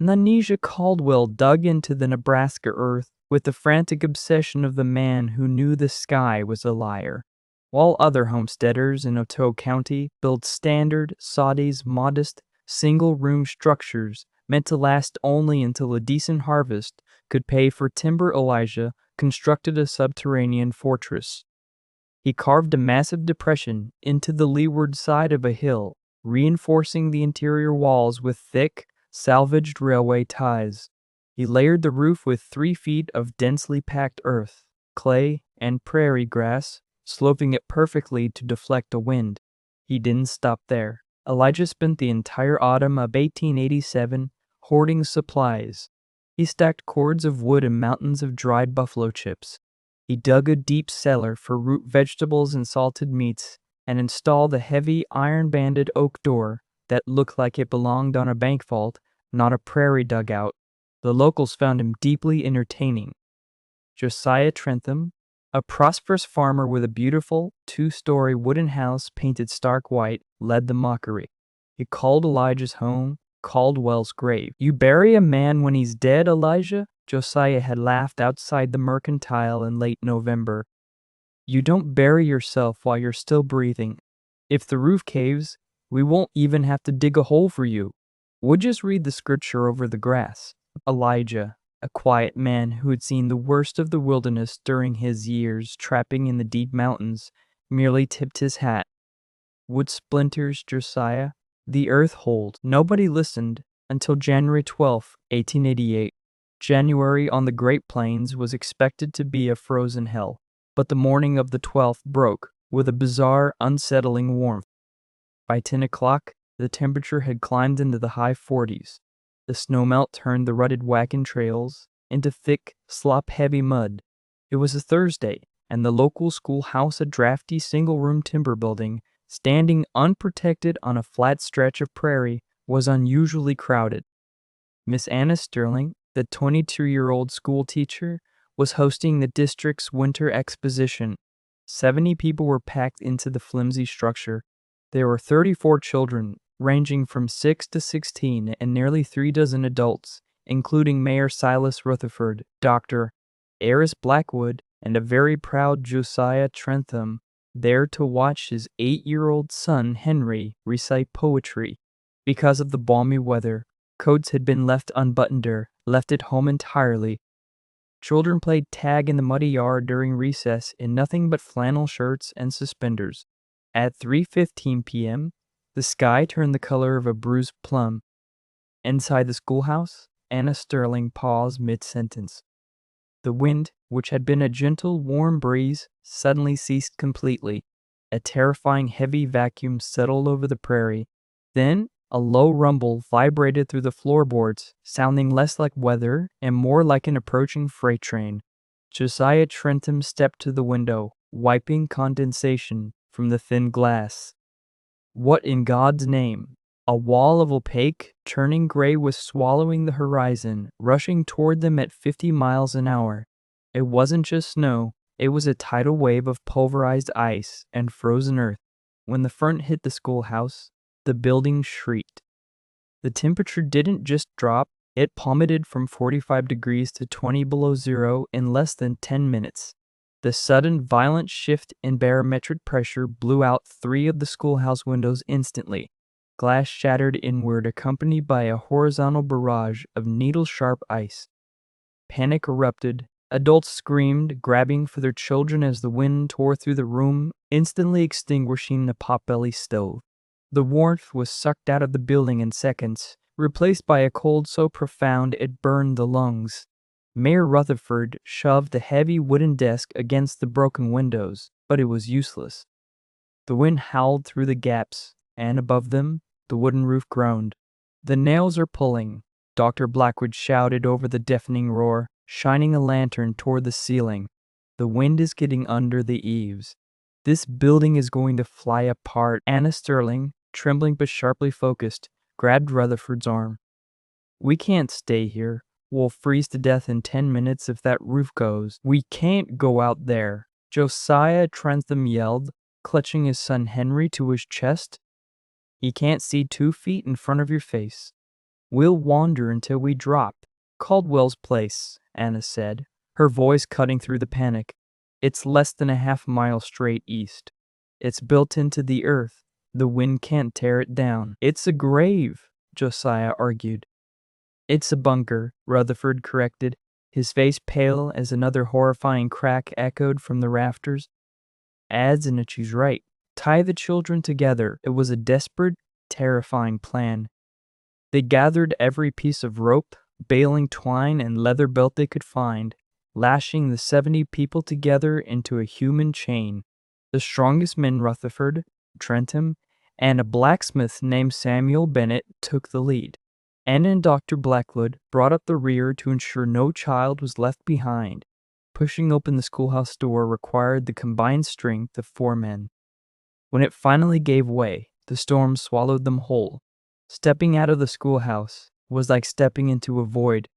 Nanisha Caldwell dug into the Nebraska earth with the frantic obsession of the man who knew the sky was a liar, while other homesteaders in Otoe County built standard, Saudi's modest, single-room structures meant to last only until a decent harvest could pay for timber. Elijah constructed a subterranean fortress. He carved a massive depression into the leeward side of a hill, reinforcing the interior walls with thick, salvaged railway ties. He layered the roof with 3 feet of densely packed earth, clay, and prairie grass, sloping it perfectly to deflect a wind. He didn't stop there. Elijah spent the entire autumn of 1887 hoarding supplies. He stacked cords of wood and mountains of dried buffalo chips. He dug a deep cellar for root vegetables and salted meats, and installed a heavy iron-banded oak door that looked like it belonged on a bank vault, not a prairie dugout. The locals found him deeply entertaining. Josiah Trentham, a prosperous farmer with a beautiful 2-story wooden house painted stark white, led the mockery. He called Elijah's home Caldwell's grave. "You bury a man when he's dead, Elijah?" Josiah had laughed outside the Mercantile in late November. "You don't bury yourself while you're still breathing. If the roof caves, we won't even have to dig a hole for you. We'll just read the scripture over the grass." Elijah, a quiet man who had seen the worst of the wilderness during his years trapping in the deep mountains, merely tipped his hat. "Wood splinters, Josiah. The earth holds." Nobody listened until January 12, 1888. January on the Great Plains was expected to be a frozen hell, but the morning of the 12th broke with a bizarre, unsettling warmth. By 10 o'clock, the temperature had climbed into the high 40s. The snowmelt turned the rutted wagon trails into thick, slop-heavy mud. It was a Thursday, and the local schoolhouse, a drafty single-room timber building, standing unprotected on a flat stretch of prairie, was unusually crowded. Miss Anna Sterling, the 22-year-old school teacher, was hosting the district's winter exposition. 70 people were packed into the flimsy structure. There were 34 children, ranging from 6 to 16, and nearly 3 dozen adults, including Mayor Silas Rutherford, Dr. Eris Blackwood, and a very proud Josiah Trentham, there to watch his 8-year-old son Henry recite poetry. Because of the balmy weather, coats had been left unbuttoned or left at home entirely. Children played tag in the muddy yard during recess in nothing but flannel shirts and suspenders. At 3:15 p.m., the sky turned the color of a bruised plum. Inside the schoolhouse, Anna Sterling paused mid-sentence. The wind, which had been a gentle, warm breeze, suddenly ceased completely. A terrifying heavy vacuum settled over the prairie. Then, a low rumble vibrated through the floorboards, sounding less like weather and more like an approaching freight train. Josiah Trentham stepped to the window, wiping condensation from the thin glass. What in God's name? A wall of opaque, turning gray was swallowing the horizon, rushing toward them at 50 miles an hour. It wasn't just snow, it was a tidal wave of pulverized ice and frozen earth. When the front hit the schoolhouse, the building shrieked. The temperature didn't just drop, it plummeted from 45 degrees to 20 below zero in less than 10 minutes. The sudden, violent shift in barometric pressure blew out 3 of the schoolhouse windows instantly. Glass shattered inward, accompanied by a horizontal barrage of needle-sharp ice. Panic erupted. Adults screamed, grabbing for their children as the wind tore through the room, instantly extinguishing the potbelly stove. The warmth was sucked out of the building in seconds, replaced by a cold so profound it burned the lungs. Mayor Rutherford shoved the heavy wooden desk against the broken windows, but it was useless. The wind howled through the gaps, and above them, the wooden roof groaned. "The nails are pulling," Dr. Blackwood shouted over the deafening roar, shining a lantern toward the ceiling. "The wind is getting under the eaves. This building is going to fly apart." Anna Sterling, trembling but sharply focused, grabbed Rutherford's arm. "We can't stay here. We'll freeze to death in 10 minutes if that roof goes." "We can't go out there," Josiah Trentham yelled, clutching his son Henry to his chest. "He can't see 2 feet in front of your face." We'll wander until we drop. Caldwell's place, Anna said, her voice cutting through the panic. It's less than a half-mile straight east. It's built into the earth. The wind can't tear it down. It's a grave, Josiah argued. It's a bunker, Rutherford corrected, his face pale as another horrifying crack echoed from the rafters. Adds and she's right. Tie the children together. It was a desperate, terrifying plan. They gathered every piece of rope, baling twine, and leather belt they could find, lashing the 70 people together into a human chain. The strongest men, Rutherford, Trentham, and a blacksmith named Samuel Bennett took the lead. Anna and Dr. Blackwood brought up the rear to ensure no child was left behind. Pushing open the schoolhouse door required the combined strength of 4 men. When it finally gave way, the storm swallowed them whole. Stepping out of the schoolhouse was like stepping into a void.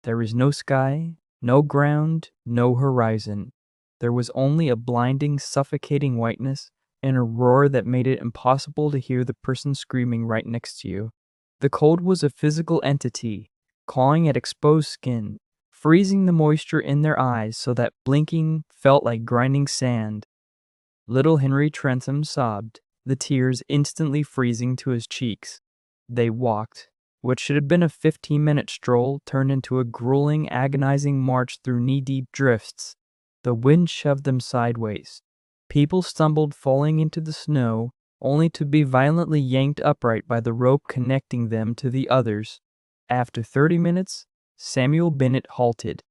There was no sky, no ground, no horizon. There was only a blinding, suffocating whiteness and a roar that made it impossible to hear the person screaming right next to you. The cold was a physical entity, clawing at exposed skin, freezing the moisture in their eyes so that blinking felt like grinding sand. Little Henry Trentham sobbed, the tears instantly freezing to his cheeks. They walked. What should have been a 15-minute stroll turned into a grueling, agonizing march through knee-deep drifts. The wind shoved them sideways. People stumbled, falling into the snow, only to be violently yanked upright by the rope connecting them to the others. After 30 minutes, Samuel Bennett halted.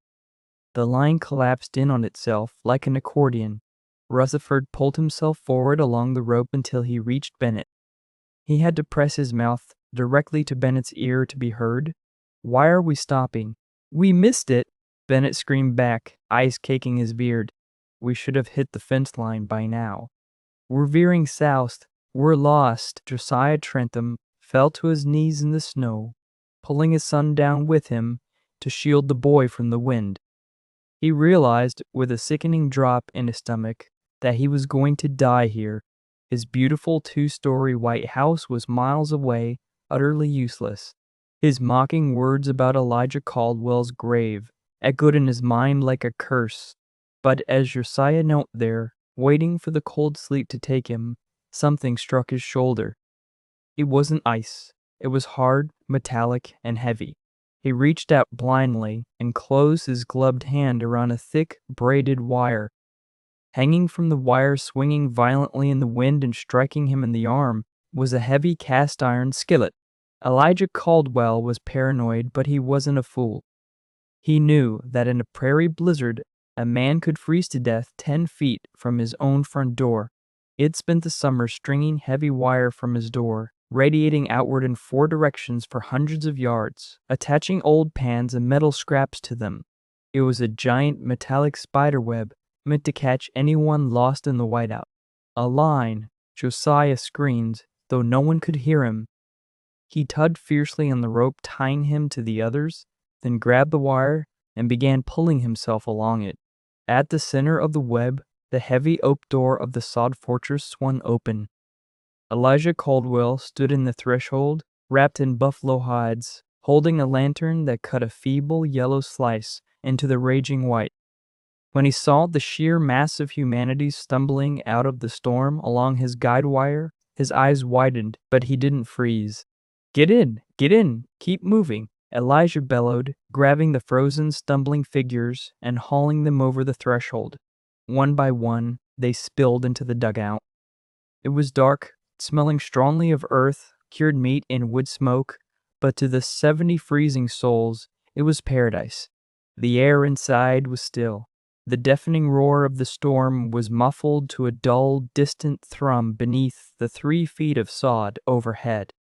The line collapsed in on itself like an accordion. Rutherford pulled himself forward along the rope until he reached Bennett. He had to press his mouth directly to Bennett's ear to be heard. "Why are we stopping?" "We missed it," Bennett screamed back, ice caking his beard. "We should have hit the fence line by now. We're veering south. We're lost." Josiah Trentham fell to his knees in the snow, pulling his son down with him to shield the boy from the wind. He realized, with a sickening drop in his stomach, that he was going to die here. His beautiful 2-story white house was miles away, utterly useless. His mocking words about Elijah Caldwell's grave echoed in his mind like a curse. But as Josiah knelt there, waiting for the cold sleep to take him, something struck his shoulder. It wasn't ice. It was hard, metallic, and heavy. He reached out blindly and closed his gloved hand around a thick, braided wire. Hanging from the wire, swinging violently in the wind and striking him in the arm, was a heavy cast-iron skillet. Elijah Caldwell was paranoid, but he wasn't a fool. He knew that in a prairie blizzard, a man could freeze to death 10 feet from his own front door. He'd spent the summer stringing heavy wire from his door, radiating outward in 4 directions for hundreds of yards, attaching old pans and metal scraps to them. It was a giant metallic spiderweb meant to catch anyone lost in the whiteout. "A line," Josiah screamed, though no one could hear him. He tugged fiercely on the rope tying him to the others, then grabbed the wire and began pulling himself along it. At the center of the web, the heavy oak door of the sod fortress swung open. Elijah Caldwell stood in the threshold, wrapped in buffalo hides, holding a lantern that cut a feeble yellow slice into the raging white. When he saw the sheer mass of humanity stumbling out of the storm along his guide wire, his eyes widened, but he didn't freeze. Get in! Keep moving!" Elijah bellowed, grabbing the frozen, stumbling figures and hauling them over the threshold. One by one, they spilled into the dugout. It was dark, smelling strongly of earth, cured meat, and wood smoke, but to the 70 freezing souls, it was paradise. The air inside was still. The deafening roar of the storm was muffled to a dull, distant thrum beneath the 3 feet of sod overhead.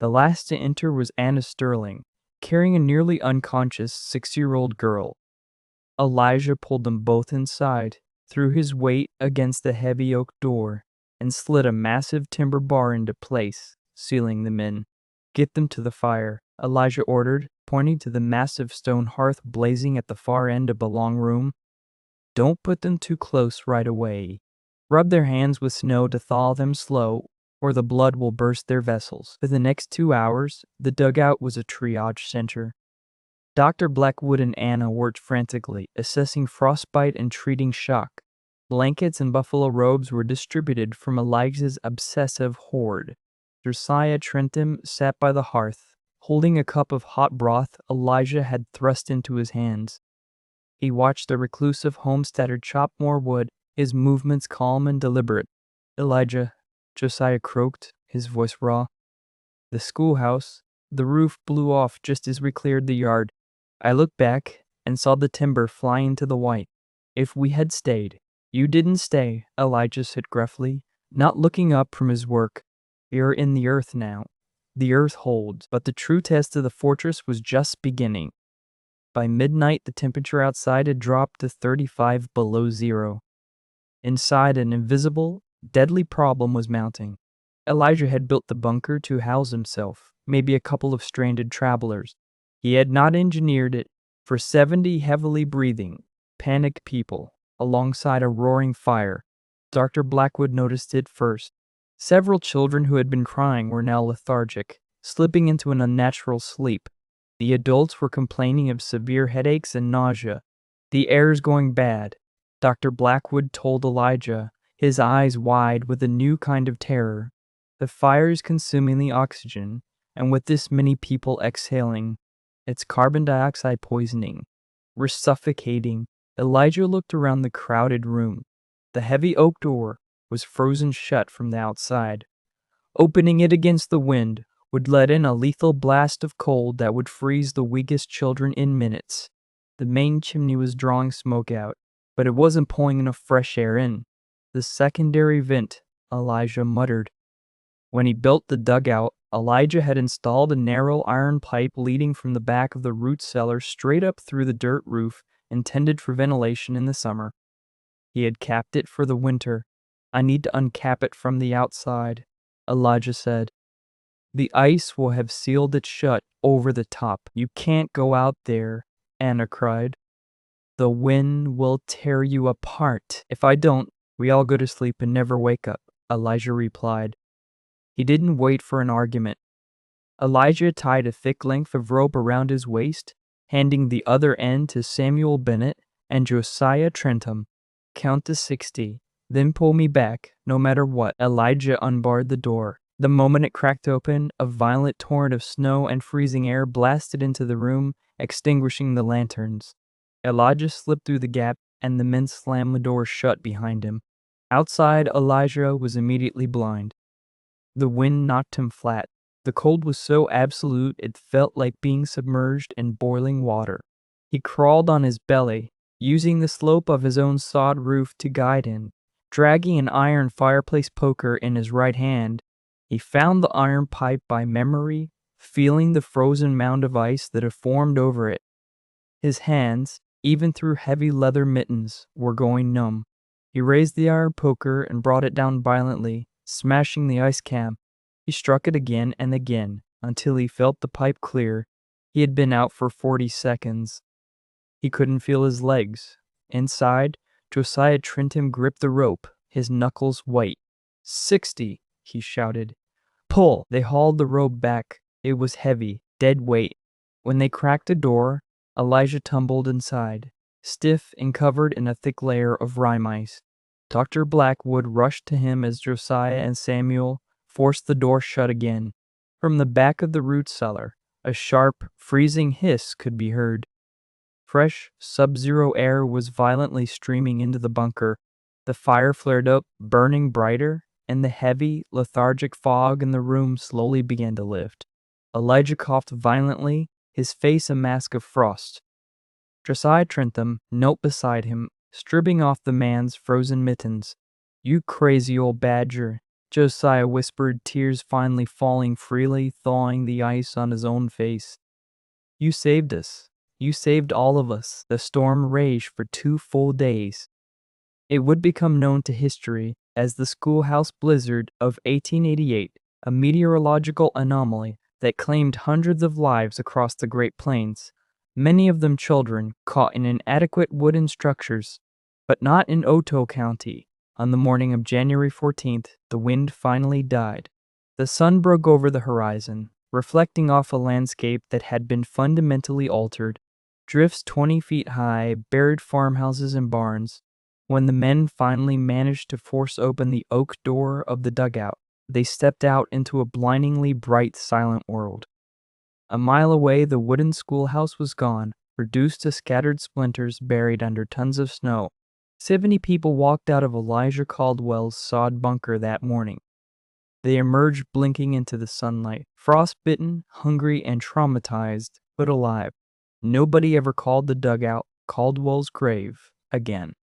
The last to enter was Anna Sterling, carrying a nearly unconscious 6-year-old girl. Elijah pulled them both inside, threw his weight against the heavy oak door, and slid a massive timber bar into place, sealing them in. "Get them to the fire," Elijah ordered, pointing to the massive stone hearth blazing at the far end of a long room. "Don't put them too close right away. Rub their hands with snow to thaw them slow. or the blood will burst their vessels. For the next 2 hours, the dugout was a triage center. Dr. Blackwood and Anna worked frantically, assessing frostbite and treating shock. Blankets and buffalo robes were distributed from Elijah's obsessive hoard. Josiah Trentham sat by the hearth, holding a cup of hot broth Elijah had thrust into his hands. He watched the reclusive homesteader chop more wood, his movements calm and deliberate. "Elijah," Josiah croaked, his voice raw. "The schoolhouse." The roof blew off just as we cleared the yard. I looked back and saw the timber fly into the white. "If we had stayed." "You didn't stay," Elijah said gruffly, not looking up from his work. "You're in the earth now. The earth holds." But the true test of the fortress was just beginning. By midnight, the temperature outside had dropped to 35 below zero. Inside, an invisible, deadly problem was mounting. Elijah had built the bunker to house himself, maybe a couple of stranded travelers. He had not engineered it for 70 heavily breathing, panicked people alongside a roaring fire. Dr. Blackwood noticed it first. Several children who had been crying were now lethargic, slipping into an unnatural sleep. The adults were complaining of severe headaches and nausea. "The air's going bad," Dr. Blackwood told Elijah, his eyes wide with a new kind of terror. "The fire's consuming the oxygen, and with this many people exhaling, it's carbon dioxide poisoning. We're suffocating." Elijah looked around the crowded room. The heavy oak door was frozen shut from the outside. Opening it against the wind would let in a lethal blast of cold that would freeze the weakest children in minutes. The main chimney was drawing smoke out, but it wasn't pouring enough fresh air in. "The secondary vent," Elijah muttered. When he built the dugout, Elijah had installed a narrow iron pipe leading from the back of the root cellar straight up through the dirt roof, intended for ventilation in the summer. He had capped it for the winter. "I need to uncap it from the outside," Elijah said. "The ice will have sealed it shut over the top." "You can't go out there," Anna cried. "The wind will tear you apart." "If I don't, we all go to sleep and never wake up," Elijah replied. He didn't wait for an argument. Elijah tied a thick length of rope around his waist, handing the other end to Samuel Bennett and Josiah Trentham. "Count to 60, then pull me back, no matter what." Elijah unbarred the door. The moment it cracked open, a violent torrent of snow and freezing air blasted into the room, extinguishing the lanterns. Elijah slipped through the gap, and the men slammed the door shut behind him. Outside, Elijah was immediately blind. The wind knocked him flat. The cold was so absolute it felt like being submerged in boiling water. He crawled on his belly, using the slope of his own sod roof to guide him. Dragging an iron fireplace poker in his right hand, he found the iron pipe by memory, feeling the frozen mound of ice that had formed over it. His hands, even through heavy leather mittens, were going numb. He raised the iron poker and brought it down violently, smashing the ice cap. He struck it again and again until he felt the pipe clear. He had been out for 40 seconds. He couldn't feel his legs. Inside, Josiah Trentham gripped the rope, his knuckles white. 60, he shouted. "Pull!" They hauled the rope back. It was heavy, dead weight. When they cracked the door, Elijah tumbled inside, stiff and covered in a thick layer of rime ice. Dr. Blackwood rushed to him as Josiah and Samuel forced the door shut again. From the back of the root cellar, a sharp, freezing hiss could be heard. Fresh, sub-zero air was violently streaming into the bunker. The fire flared up, burning brighter, and the heavy, lethargic fog in the room slowly began to lift. Elijah coughed violently, his face a mask of frost. Josiah Trentham knelt beside him, stripping off the man's frozen mittens. "You crazy old badger," Josiah whispered, tears finally falling freely, thawing the ice on his own face. "You saved us. You saved all of us." The storm raged for 2 full days. It would become known to history as the Schoolhouse blizzard of 1888, a meteorological anomaly that claimed hundreds of lives across the Great Plains, many of them children caught in inadequate wooden structures. But not in Otoe County. On the morning of January 14th, the wind finally died. The sun broke over the horizon, reflecting off a landscape that had been fundamentally altered. Drifts 20 feet high, buried farmhouses and barns. When the men finally managed to force open the oak door of the dugout, they stepped out into a blindingly bright, silent world. A mile away, the wooden schoolhouse was gone, reduced to scattered splinters buried under tons of snow. 70 people walked out of Elijah Caldwell's sod bunker that morning. They emerged blinking into the sunlight, frostbitten, hungry, and traumatized, but alive. Nobody ever called the dugout Caldwell's grave again.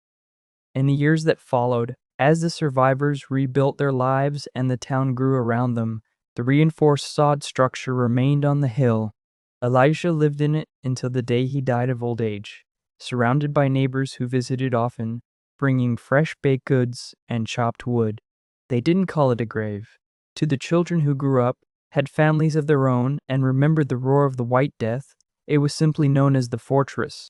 In the years that followed, as the survivors rebuilt their lives and the town grew around them, the reinforced sod structure remained on the hill. Elisha lived in it until the day he died of old age, surrounded by neighbors who visited often, bringing fresh baked goods and chopped wood. They didn't call it a grave. To the children who grew up, had families of their own, and remembered the roar of the White Death, it was simply known as the fortress.